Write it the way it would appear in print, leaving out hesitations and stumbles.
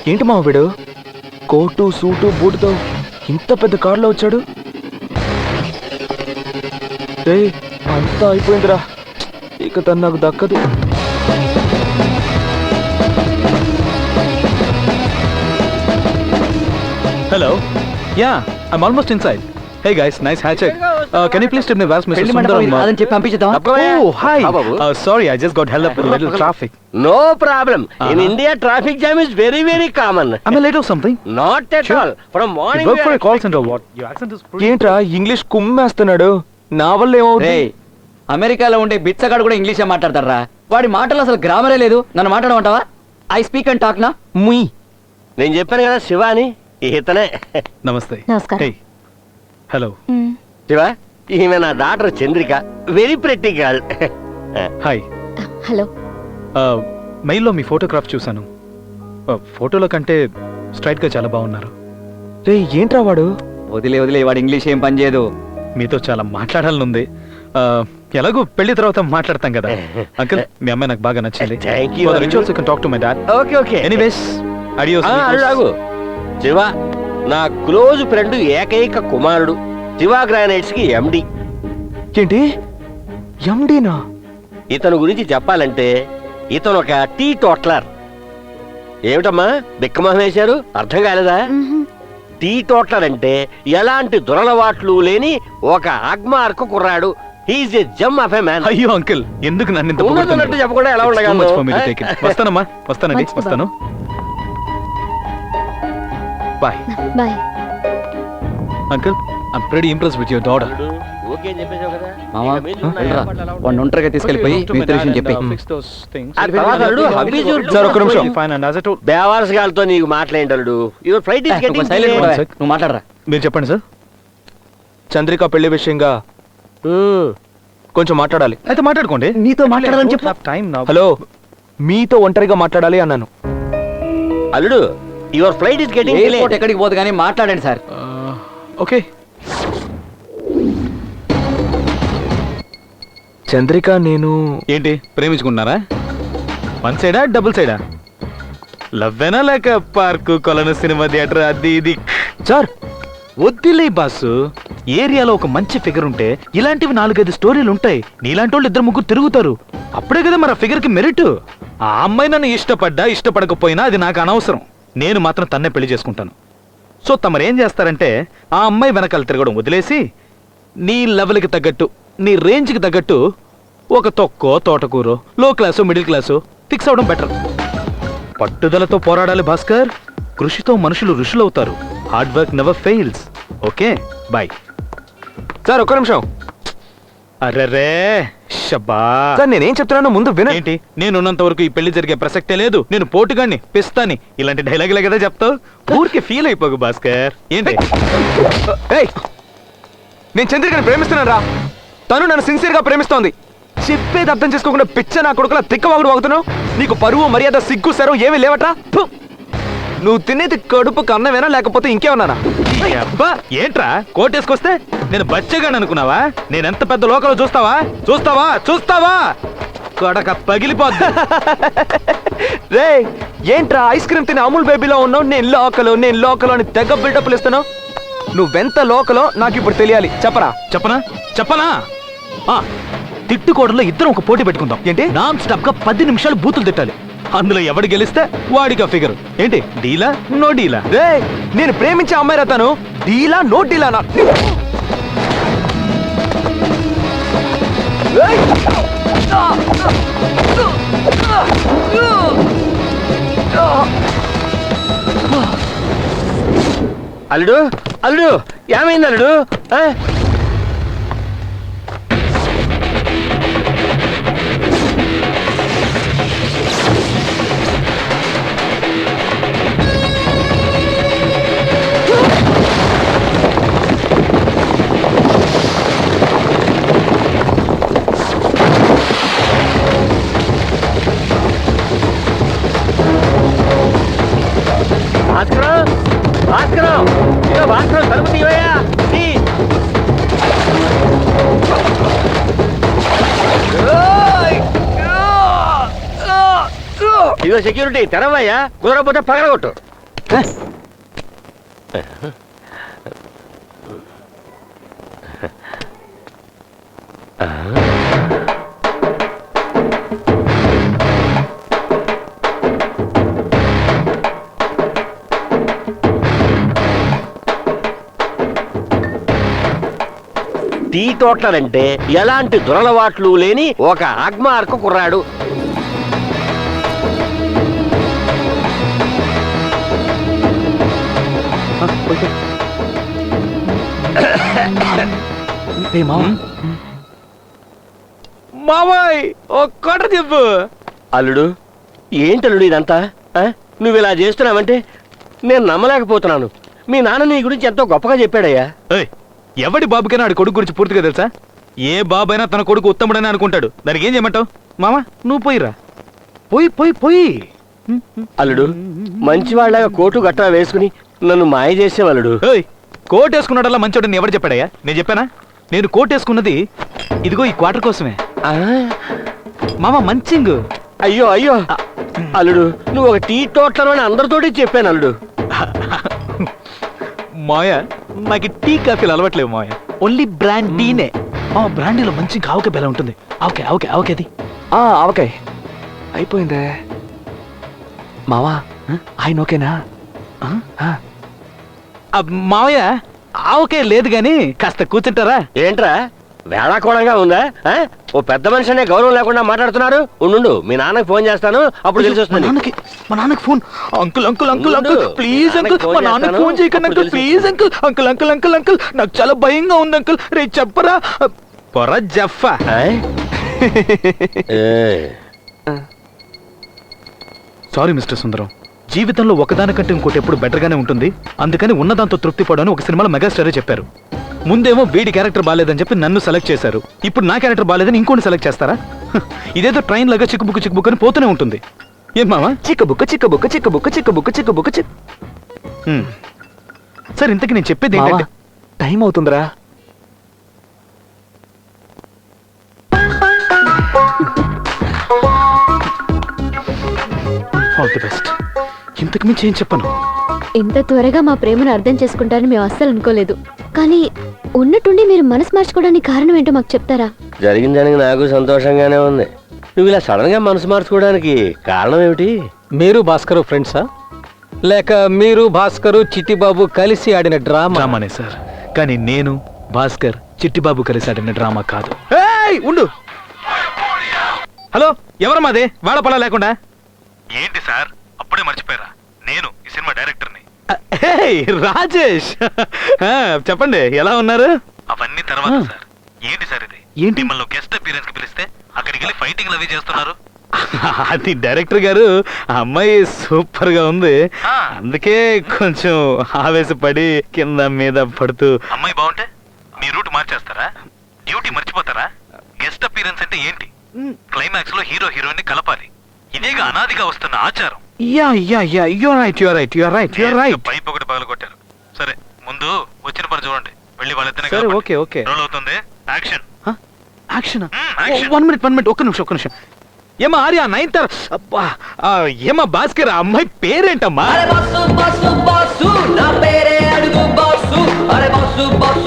ఏంటి మా వీడు కోటు సూటు బూటుతో ఇంత పెద్ద కారులో వచ్చాడు? అంతా అయిపోయిందిరా, ఇక తను నాకు దక్కదు. Hello. Yeah, I'm almost inside. Hey guys, nice hatchet. Can you please tell me where's Mr. Sundaram? అదని చెప్పి పంపించేద్దాం. Oh, hi. Sorry, I just got held up with a little traffic. No problem. In India, traffic jam is very, very common. Am I late or something? Not at all. From morning. You work for a call center or what? Your accent is pretty... ఏంట్రా English కుమ్మేస్తున్నాడు? నా వల్ల ఏమవుతుంది? అమెరికాలో ఉండే బిచ్చగాడు కూడా ఇంగ్లీషే మాట్లాడతారా? వాడి మాటలు అసలు గ్రామరే లేదు. నన్ను మాట్లాడమంటావా? ఐ స్పీక్ అండ్ టాక్ నా. ముయ్. నేను చెప్పాను కదా శివ అని, ఇతనే. నమస్తే. నమస్కారం. Hey. Hello. శివ, ఈమె నా doctor Chandrika, very pretty girl. Hi. Hello. మెయిల్లో మీ ఫోటోగ్రాఫ్ చూశాను. ఫోటోలో కంటే స్ట్రైట్ గా చాలా బాగున్నారు. రే ఏంట్రా వాడు? వదిలే వాడు ఇంగ్లీష్ ఏం పని చేయదు. మీతో చాలా మాట్లాడాలనుంది. ఎలాగో పెళ్లి తర్వాత మాట్లాడతాం కదా. అంకుల్, మీ అమ్మాయి నాకు బాగా నచ్చింది. Thank you. For the rituals, you can talk to my dad. Okay okay. Anyways, adios. అడుగు. శివ నా క్లోజ్ ఫ్రెండ్, ఏకైక కుమారుడు, శివ గ్రానైట్స్ కి ఎండి. ఏంటి ఎండీనా? ఇతను గురించి చెప్పాలంటే ఇతను ఒక టీ టోట్లర్. ఏమిటమ్మా బిక్కమొహం వేశారు? అర్థం కాలేదా? టీ టోట్లర్ అంటే ఎలాంటి దురలవాట్లు లేని ఒక అగ్మార్కు కుర్రాడు. He is a gem of a man. అయ్యో అంకుల్, ఎందుకు నన్ను ఇంత ఉన్నట్టు చెప్పకుండా ఎలా ఉండగలను? వస్తానమ్మా, వస్తానండి, వస్తాను. Bye bye. Uncle, I'm pretty impressed with your daughter. Okay చెప్పేసావు కదా. మామా వెళ్ళరా, వాడిని ఒంటరిగా తీసుకెళ్ళిపోయి మీతో విషయం చెప్పి. ఆ తర్వాత అల్లుడు, హబ్బీ చూడు. సార్ ఒక్క నిమిషం. బేవారస్ గారితో నీకు మాట్లాడేటల్లుడు. Your flight is getting silent delayed. కూడా నువ్వు మాట్లాడరా. మీరు చెప్పండి సార్. చంద్రిక పెళ్లి విషయంగా కొంచెం మాట్లాడాలి. అయితే మాట్లాడుకోండి. నీతో మాట్లాడాలని చెప్పు. హలో, మీతో ఒంటరిగా మాట్లాడాలి అన్నాను. అల్లుడు, your flight is getting delayed. Airport ఎక్కడికి పోదు కానీ మాట్లాడండి సార్. ఓకే. చంద్రిక నేను ఏంటి ప్రేమించుకున్నారా? వన్ సైడా డబుల్ సైడా? లవ్వేనా లేక పార్కు కొలను సినిమా థియేటర్ అది ఇది? సార్ వద్దులే బాసు. ఏరియాలో ఒక మంచి ఫిగర్ ఉంటే ఇలాంటివి 4-5 స్టోరీలు ఉంటాయి. నీలాంటి వాళ్ళు 2-3 తిరుగుతారు. అప్పుడే కదా మరి ఆ ఫిగర్ కి మెరిట్. ఆ అమ్మాయి నన్ను ఇష్టపడకపోయినా అది నాకు అనవసరం. నేను మాత్రం తన్నే పెళ్లి చేసుకుంటాను. సో తమరేం చేస్తారంటే ఆ అమ్మాయి వెనకాల తిరగడం వదిలేసి నీ లెవెల్కి తగ్గట్టు, నీ రేంజ్కి తగ్గట్టు ఒక తొక్కో తోటకూరో, లో క్లాసో మిడిల్ క్లాసో ఫిక్స్ అవడం బెటర్. పట్టుదలతో పోరాడాలి భాస్కర్. కృషితో మనుషులు ఋషులవుతారు. Hard work never fails. Okay, bye. Sir ఒక్క నిమిషం. అరెరే షబ్బా. సార్ నేనేం చెప్తున్నానో ముందు వినండి. ఏంటి? నేనున్నంత వరకు ఈ పెళ్లి జరిగే ప్రసక్తే లేదు. నేను పోటుగాన్ని, పిస్తాని, ఇలాంటి డైలాగులే కదా చెప్తావు. ఊరికి ఫీల్ అయిపోకు భాస్కర్. ఏంటి? ఏయ్, నేను చంద్రికని ప్రేమిస్తున్నాను రా. తను నన్ను సిన్సియర్ గా ప్రేమిస్తోంది. చెప్పేది అర్థం చేసుకోకుండా పిచ్చ నా కొడుకులా తిక్కవాగుడు వాగుతున్నావు. నీకు పరువు మర్యాద సిగ్గు సరవు ఏమీ లేవట్రా? నువ్వు తినేది కడుపుకు అన్నమేనా లేకపోతే ఇంకేమన్నానా? అబ్బా ఏంట్రా కోటేసుకొస్తే నేను బచ్చగాని అనుకున్నావా? నేనెంత పెద్ద లోకలో చూస్తావా? కొడక పగిలిపోద్ది. రే ఏంట్రా ఐస్ క్రీమ్ తిని అమూల్ బేబీలో ఉన్నావు. నేను లోకలో అని తెగ బిల్డప్లు ఇస్తున్నావు. నువ్వెంత లోకలో నాకు ఇప్పుడు తెలియాలి. చెప్పనా? తిట్టుకోవడంలో ఇద్దరం ఒక పోటీ పెట్టుకుందాం. ఏంటి? నాన్ స్టాప్ గా 10 నిమిషాలు బూతులు తిట్టాలి. అందులో ఎవడు గెలిస్తే వాడిగా ఫిగర్. ఏంటి? డీలా నో డీలా? రే నేను ప్రేమించే అమ్మాయి రతాను. డీలా నో డీలానా? అల్లుడు ఏమైంది అల్లుడు? భాస్కరం తలుపు తీవయ్యా. ఇదో సెక్యూరిటీ తెరవయ్యా, కుదరకపోతే పగలగొట్టు. టీ టోటలర్ అంటే ఎలాంటి దురలవాట్లు లేని ఒక ఆగ్మార్కు కుర్రాడు. మావాయ్ ఒక్కట చెప్పు. అల్లుడు, ఏంటల్లుడు ఇదంతా? నువ్వు ఇలా చేస్తున్నావంటే నేను నమ్మలేకపోతున్నాను. మీ నాన్న నీ గురించి ఎంతో గొప్పగా చెప్పాడయ్యా. ఏయ్, ఎవడి బాబుకైనా ఆడి కొడుకు గురించి పూర్తిగా తెలుసా? ఏ బాబైనా తన కొడుకు ఉత్తముడని అనుకుంటాడు. దానికి ఏం చేయమంటావు? మామా నువ్వు పోయిరా, పోయి పోయి పోయి. అల్లుడు, మంచివాళ్ళగా కోటు గట్రా వేసుకుని నన్ను మాయ చేసేవాళ్ళుడు. ఏయ్, కోట్ వేసుకున్నాడల్లా మంచోడని ఎవరు చెప్పాడయ్యా? నేను చెప్పానా? నేను కోట్ వేసుకున్నది ఇదిగో ఈ క్వార్టర్ కోసమే. మామ మంచింగ్. అయ్యో అయ్యో అల్లుడు, నువ్వు ఒక టీ టోటలర్ అని అందరితోటి చెప్పాను అల్లుడు. మాయ, నాకు టీ కాఫీలు అలవట్లేవు మాయ. ఓన్లీ బ్రాండీనే. బ్రాండీలో మంచి ఆవకాయ బెల ఉంటుంది. ఆవకాయ ఆవకాయ ఆవకాయది. ఆవకాయ అయిపోయిందే మావా. ఆయన ఓకేనా? మావయ్య ఆవకాయ లేదు గాని కాస్త కూర్చుంటారా? ఏంట్రా వేళాకోళంగా ఉందా? ఓ పెద్ద మనిషి అనే గౌరవం లేకుండా మాట్లాడుతున్నారు. ఉండు, మీ నాన్నకి ఫోన్ చేస్తాను, అప్పుడు తెలిసి వస్తుంది. మా నాన్నకి phone. Uncle uncle uncle uncle please uncle, మా నాన్నకి ఫోన్ చేయకండి uncle please uncle. Uncle uncle uncle uncle నాకు చాలా భయంగా ఉంది అంకుల్. రే చెప్పరా పొర జఫా. సారీ మిస్టర్ సుందరం, జీవితంలో ఒకదానికంటే ఇంకోటి ఎప్పుడు బెటర్గానే ఉంటుంది. అందుకని ఉన్నదాంతో తృప్తి పడని ఒక సినిమాలో మెగాస్టారే చెప్పారు. ముందేమో వీడి క్యారెక్టర్ బాలేదని చెప్పి నన్ను సెలెక్ట్ చేశారు. ఇప్పుడు నా క్యారెక్టర్ బాలేదని ఇంకోటి సెలెక్ట్ చేస్తారా? ఇదేదో ట్రైన్ లాగా చిక్కుబుక్కు చిక్కుబుక్ అని పోతూనే ఉంటుంది. ఏం మావా? చిక్కబుక్క చిక్కబుక్క చిక్కబుక్క చిక్కబుక్క చిక్కబుక్క చిక్. సార్ ఇంతకీ నేను చెప్పేది ఏంటంటే, టైం అవుతుందిరా. All the best. ఇంతకు మించి ఏం చెప్పను. ఇంత త్వరగా మా ప్రేమను అర్థం చేసుకుంటారని మేము అస్సలు అనుకోలేదు. కానీ ఉన్నట్టుండి మీరు మనసు మార్చుకోవడానికి కారణం ఏంటో మాకు చెప్తారా? జరిగిందని నాకు సంతోషంగానే ఉంది. నువ్వు ఇలా సడన్ గా మనసు మార్చుకోవడానికి కారణం ఏమిటి? మీరు భాస్కర్ ఫ్రెండ్సా, లేక మీరు భాస్కర్ చిట్టిబాబు కలిసి ఆడిన డ్రామానే సార్. కానీ నేను భాస్కర్ చిట్టిబాబు కలిసి ఆడిన డ్రామా కాదు. ఏయ్ ఉండు. హలో, ఎవరు మాది వాడపడ లేకుండా? ఏంటి సార్ అప్పుడే మర్చిపోయారా? నేను ఈ సినిమా డైరెక్టర్ని. రాజేష్. చెప్పండి, ఎలా ఉన్నారు? అవన్నీ తర్వాత సార్. ఏంటి సార్ ఇది? ఏంటి మిమ్మల్ని గెస్ట్ అపీరెన్స్ కి పిలిస్తే అక్కడికి వెళ్ళి ఫైటింగ్ అవి చేస్తున్నారు? అది డైరెక్టర్ గారు, ఆ అమ్మాయి సూపర్ గా ఉంది, అందుకే కొంచెం ఆవేశపడి కింద మీద పడుతూ. అమ్మాయి బాగుంటే మీ రూట్ మార్చేస్తారా? డ్యూటీ మర్చిపోతారా? గెస్ట్ అపీరెన్స్ అంటే ఏంటి? క్లైమాక్స్ లో హీరో హీరోయిన్ కలపాలి. ఇదేగా అనాదిగా వస్తున్న ఆచారం. పైప్ ఒకటి పగలగొట్టారు. సరే, ముందు వచ్చిన పని చూడండి, వెళ్ళి వాళ్ళిద్దరిని ఓకే ఓకే రోల్ అవుతుంది. Action action. 1 మినిట్ ఒక్క నిమిషం. ఏమా ఆర్య నైన్తర్? అబ్బా, ఏమా భాస్కర్, అమ్మాయి పేరేంటమ్మా? అరే బాసు బాసు బాసు నా పేరే అడుగు బాసు. అరే బాసు బాసు